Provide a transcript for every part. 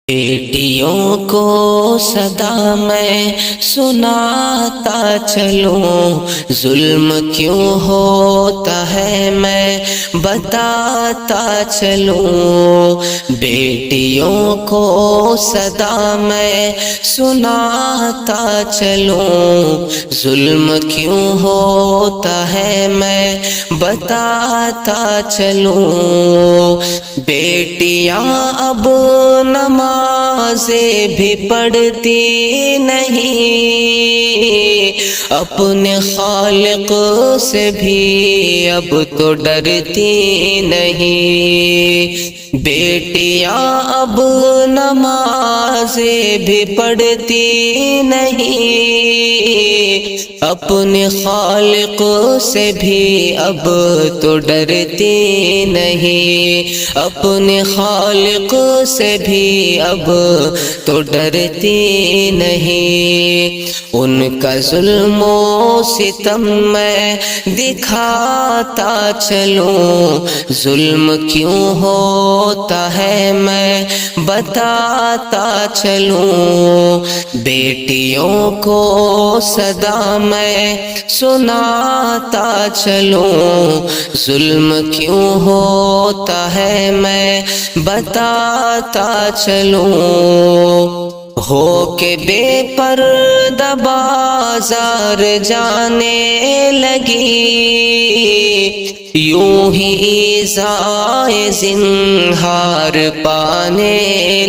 بیٹیوں کو صدا میں سناتا چلوں، ظلم کیوں ہوتا ہے میں بتاتا چلوں۔ بیٹیوں کو صدا میں سناتا چلوں، ظلم کیوں ہوتا ہے میں بتاتا چلوں۔ بیٹیاں اب نمازیں بھی پڑھتی نہیں، اپنے خالق سے بھی اب تو ڈرتی نہیں۔ بیٹیاں اب نمازیں بھی پڑھتی نہیں، اپنے خالق سے بھی اب تو ڈرتی نہیں، اپنے خالق سے بھی اب تو ڈرتی نہیں۔ ان کا ظلم و ستم میں دکھاتا چلوں، ظلم کیوں ہوتا ہے میں بتاتا چلوں۔ بیٹیوں کو صدا میں سناتا چلوں، ظلم کیوں ہوتا ہے میں بتاتا چلوں۔ ہو کے بے پردہ بازار جانے لگی، یوں ہی ایذائے زنہار پانے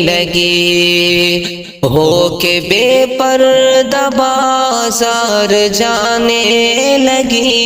لگی۔ ہو کے بے پردہ بازار جانے لگی،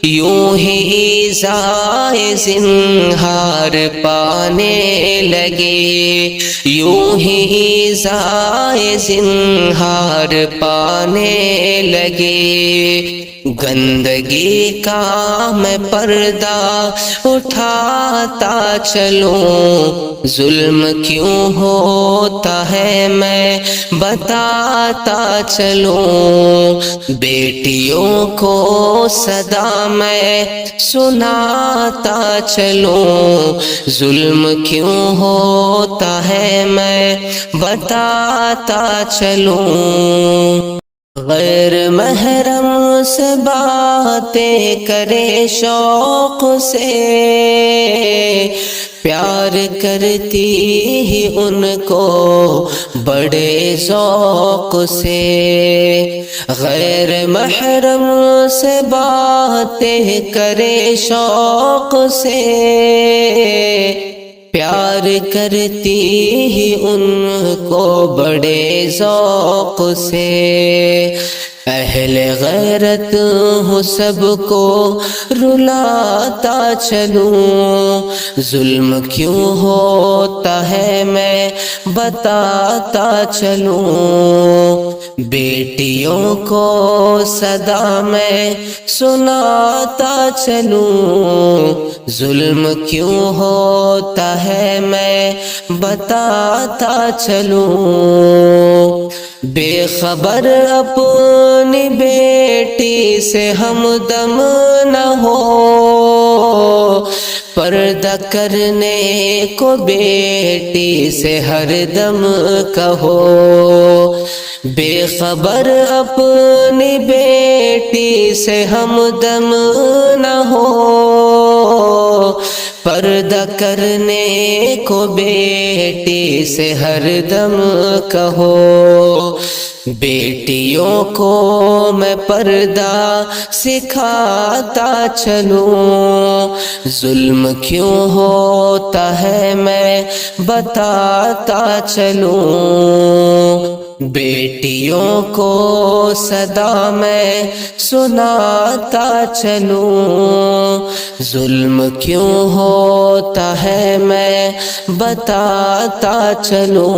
یوں ہی ایذائے زنہار پانے لگی، یوں ہی ایذائے زنہار پانے لگی۔ گندگی کا میں پردہ اٹھاتا چلوں، ظلم کیوں ہوتا ہے میں بتاتا چلوں۔ بیٹیوں کو صدا میں سناتا چلوں، ظلم کیوں ہوتا ہے میں بتاتا چلوں۔ غیر محرم سے باتیں کرے شوق سے، پیار کرتی ہی ان کو بڑے ذوق سے۔ غیر محرم سے باتیں کرے شوق سے، پیار کرتی ہی ان کو بڑے ذوق سے۔ اہل غیرت ہوں سب کو رلاتا چلوں، ظلم کیوں ہوتا ہے میں بتاتا چلوں۔ بیٹیوں کو صدا میں سناتا چلوں، ظلم کیوں ہوتا ہے میں بتاتا چلوں۔ بے خبر اپنی بیٹی سے ہمدم نہ ہو، پردہ کرنے کو بیٹی سے ہر دم کہو۔ بے خبر اپنی بیٹی سے ہمدم نہ ہو، پردہ کرنے کو بیٹی سے ہر دم کہو۔ بیٹیوں کو میں پردہ سکھاتا چلوں، ظلم کیوں ہوتا ہے میں بتاتا چلوں۔ بیٹیوں کو صدا میں سناتا چلوں، ظلم کیوں ہوتا ہے میں بتاتا چلوں۔